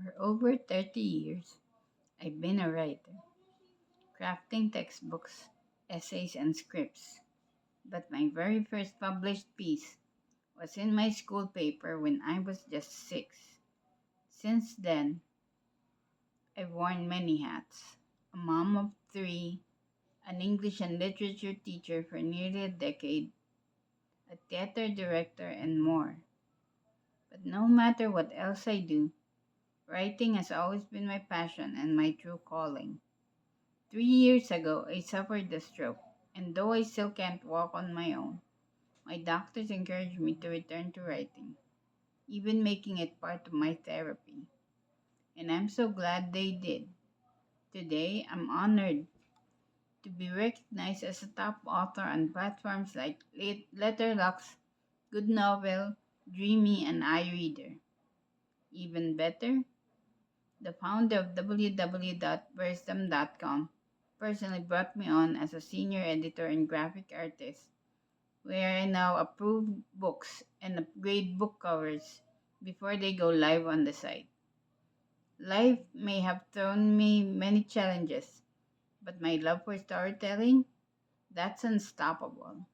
For over 30 years, I've been a writer, crafting textbooks, essays, and scripts. But my very first published piece was in my school paper when I was just 6. Since then, I've worn many hats: a mom of 3, an English and literature teacher for nearly a decade, a theater director, and more. But no matter what else I do, writing has always been my passion and my true calling. 3 years ago, I suffered a stroke, and though I still can't walk on my own, my doctors encouraged me to return to writing, even making it part of my therapy. And I'm so glad they did. Today, I'm honored to be recognized as a top author on platforms like Letterboxd, Good Novel, Dreamy, and iReader. Even better, the founder of www.versdom.com personally brought me on as a senior editor and graphic artist, where I now approve books and upgrade book covers before they go live on the site. Life may have thrown me many challenges, but my love for storytelling, that's unstoppable.